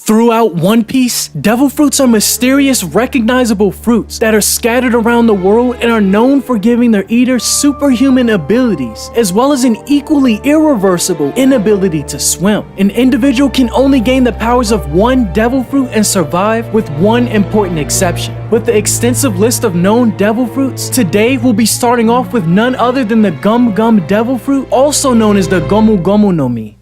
Throughout One Piece, devil fruits are mysterious, recognizable fruits that are scattered around the world and are known for giving their eaters superhuman abilities, as well as an equally irreversible inability to swim. An individual can only gain the powers of one devil fruit and survive, with one important exception. With the extensive list of known devil fruits, today we'll be starting off with none other than the Gum Gum devil fruit, also known as the Gomu Gomu no Mi.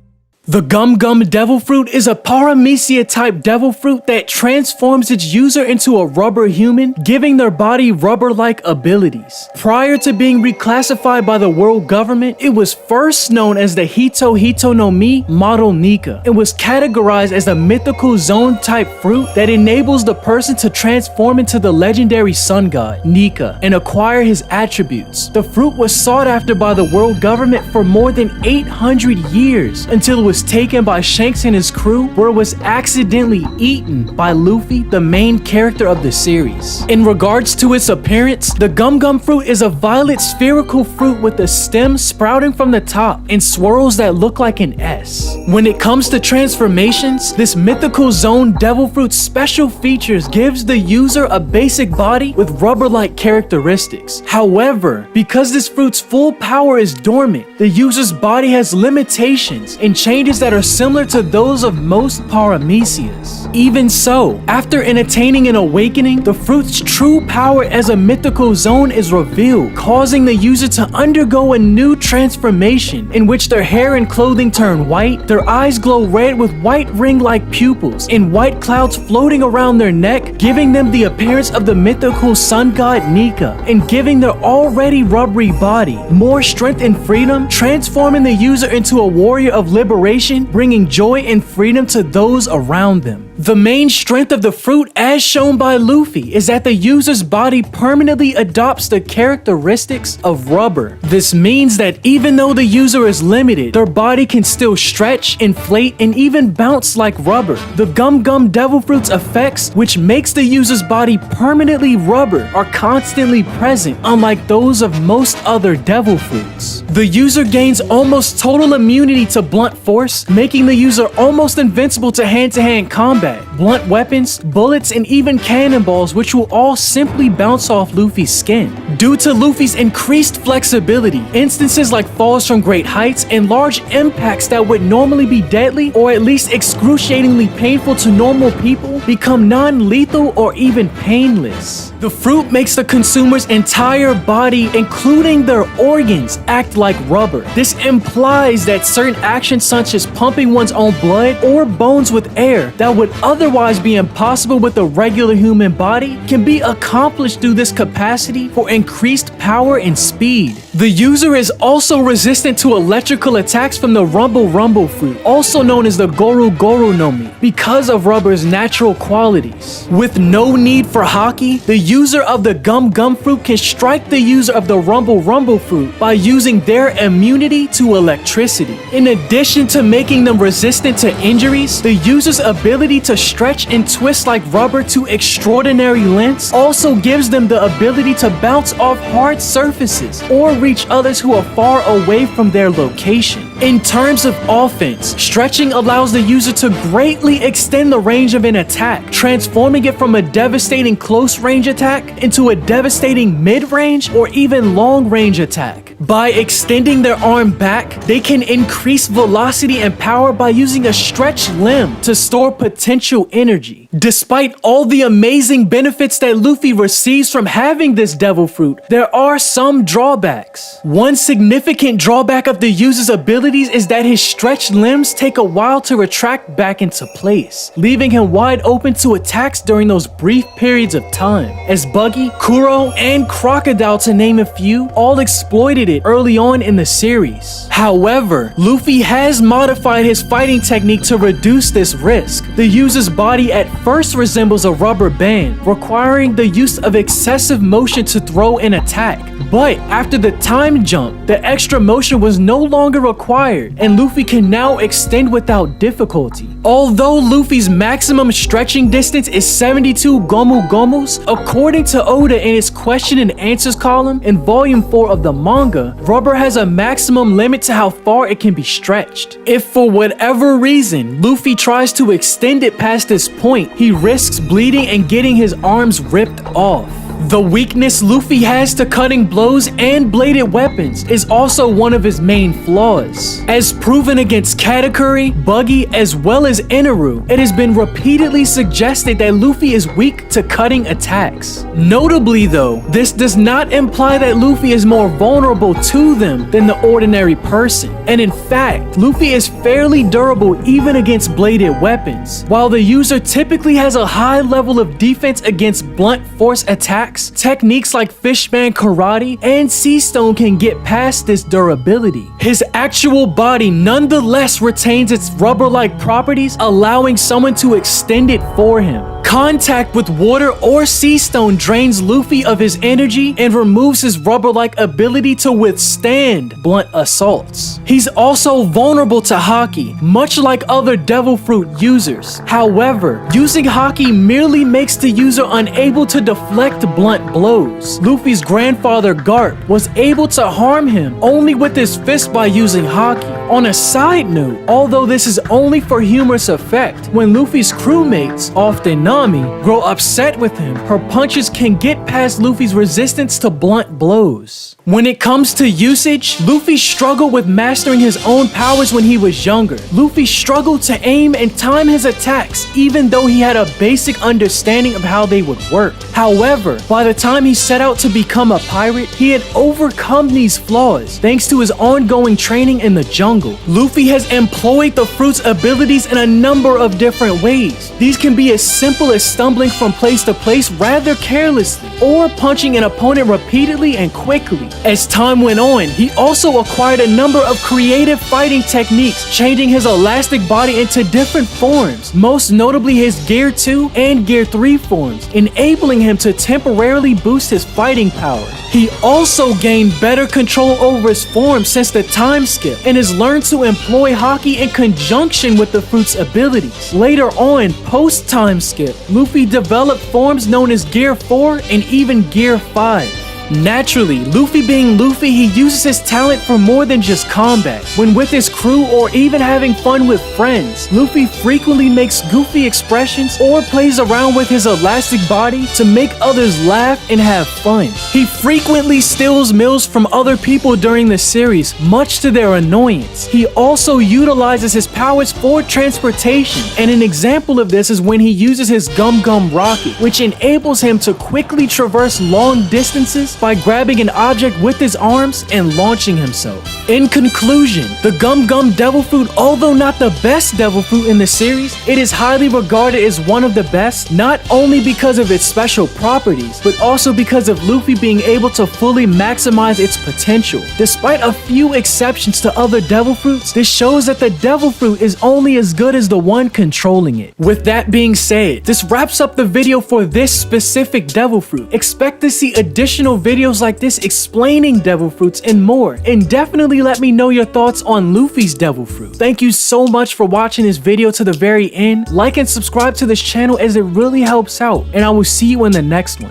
The Gum Gum devil fruit is a paramecia type devil fruit that transforms its user into a rubber human, giving their body rubber-like abilities. Prior to being reclassified by the world government, it was first known as the Hito Hito no Mi model Nika, and was categorized as a mythical zone type fruit that enables the person to transform into the legendary sun god, Nika, and acquire his attributes. The fruit was sought after by the world government for more than 800 years, until it was taken by Shanks and his crew, where it was accidentally eaten by Luffy, the main character of the series. In regards to its appearance, the Gum Gum fruit is a violet spherical fruit with a stem sprouting from the top and swirls that look like an S. When it comes to transformations, this mythical zone devil fruit's special features gives the user a basic body with rubber-like characteristics. However, because this fruit's full power is dormant, the user's body has limitations and changes that are similar to those of most paramecias. Even so, after attaining an awakening, the fruit's true power as a mythical zone is revealed, causing the user to undergo a new transformation in which their hair and clothing turn white, their eyes glow red with white ring-like pupils, and white clouds floating around their neck, giving them the appearance of the mythical sun god Nika, and giving their already rubbery body more strength and freedom, transforming the user into a warrior of liberation, bringing joy and freedom to those around them. The main strength of the fruit, as shown by Luffy, is that the user's body permanently adopts the characteristics of rubber. This means that even though the user is limited, their body can still stretch, inflate, and even bounce like rubber. The Gum Gum devil fruit's effects, which makes the user's body permanently rubber, are constantly present, unlike those of most other devil fruits. The user gains almost total immunity to blunt force, making the user almost invincible to hand-to-hand combat, blunt weapons, bullets, and even cannonballs, which will all simply bounce off Luffy's skin. Due to Luffy's increased flexibility, instances like falls from great heights and large impacts that would normally be deadly or at least excruciatingly painful to normal people become non-lethal or even painless. The fruit makes the consumer's entire body, including their organs, act like rubber. This implies that certain actions such as pumping one's own blood or bones with air that would otherwise be impossible with a regular human body can be accomplished through this capacity for increased power and speed. The user is also resistant to electrical attacks from the Rumble Rumble fruit, also known as the Goru Goru no Mi, because of rubber's natural qualities. With no need for haki, the user of the Gum Gum fruit can strike the user of the Rumble Rumble fruit by using their immunity to electricity. In addition to making them resistant to injuries, the user's ability to stretch and twist like rubber to extraordinary lengths also gives them the ability to bounce off hard surfaces or reach others who are far away from their location. In terms of offense, stretching allows the user to greatly extend the range of an attack, transforming it from a devastating close-range attack into a devastating mid-range or even long-range attack. By extending their arm back, they can increase velocity and power by using a stretched limb to store potential energy. Despite all the amazing benefits that Luffy receives from having this devil fruit, there are some drawbacks. One significant drawback of the user's abilities is that his stretched limbs take a while to retract back into place, leaving him wide open to attacks during those brief periods of time, as Buggy, Kuro, and Crocodile, to name a few, all exploited it early on in the series. However, Luffy has modified his fighting technique to reduce this risk. The user's body at first resembles a rubber band, requiring the use of excessive motion to throw an attack. But after the time jump, the extra motion was no longer required acquired, and Luffy can now extend without difficulty. Although Luffy's maximum stretching distance is 72 Gomu Gomus, according to Oda in his question and answers column in volume 4 of the manga, rubber has a maximum limit to how far it can be stretched. If for whatever reason Luffy tries to extend it past this point, he risks bleeding and getting his arms ripped off. The weakness Luffy has to cutting blows and bladed weapons is also one of his main flaws. As proven against Katakuri, Buggy, as well as Inaru, it has been repeatedly suggested that Luffy is weak to cutting attacks. Notably though, this does not imply that Luffy is more vulnerable to them than the ordinary person. And in fact, Luffy is fairly durable even against bladed weapons. While the user typically has a high level of defense against blunt force attacks, techniques like Fishman Karate and Sea Stone can get past this durability. His actual body nonetheless retains its rubber-like properties, allowing someone to extend it for him. Contact with water or sea stone drains Luffy of his energy and removes his rubber-like ability to withstand blunt assaults. He's also vulnerable to Haki, much like other Devil Fruit users. However, using Haki merely makes the user unable to deflect blunt blows. Luffy's grandfather Garp was able to harm him only with his fist by using Haki. On a side note, although this is only for humorous effect, when Luffy's crewmates, often Nami, grow upset with him, her punches can get past Luffy's resistance to blunt blows. When it comes to usage, Luffy struggled with mastering his own powers when he was younger. Luffy struggled to aim and time his attacks even though he had a basic understanding of how they would work. However, by the time he set out to become a pirate, he had overcome these flaws thanks to his ongoing training in the jungle. Luffy has employed the fruit's abilities in a number of different ways. These can be as simple as stumbling from place to place rather carelessly, or punching an opponent repeatedly and quickly. As time went on, he also acquired a number of creative fighting techniques, changing his elastic body into different forms, most notably his Gear 2 and Gear 3 forms, enabling him to temporarily boost his fighting power. He also gained better control over his form since the time skip, and has learned to employ Haki in conjunction with the fruit's abilities. Later on, post-time skip, Luffy developed forms known as Gear 4 and even Gear 5. Naturally, Luffy being Luffy, he uses his talent for more than just combat. When with his crew or even having fun with friends, Luffy frequently makes goofy expressions or plays around with his elastic body to make others laugh and have fun. He frequently steals meals from other people during the series, much to their annoyance. He also utilizes his powers for transportation, and an example of this is when he uses his Gum Gum Rocket, which enables him to quickly traverse long distances by grabbing an object with his arms and launching himself. In conclusion, the Gum Gum Devil Fruit, although not the best Devil Fruit in the series, it is highly regarded as one of the best, not only because of its special properties, but also because of Luffy being able to fully maximize its potential. Despite a few exceptions to other Devil Fruits, this shows that the Devil Fruit is only as good as the one controlling it. With that being said, this wraps up the video for this specific Devil Fruit. Expect to see additional videos like this explaining Devil Fruits and more, and definitely let me know your thoughts on Luffy's Devil Fruit. Thank you so much for watching this video to the very end. Like and subscribe to this channel as it really helps out, and I will see you in the next one.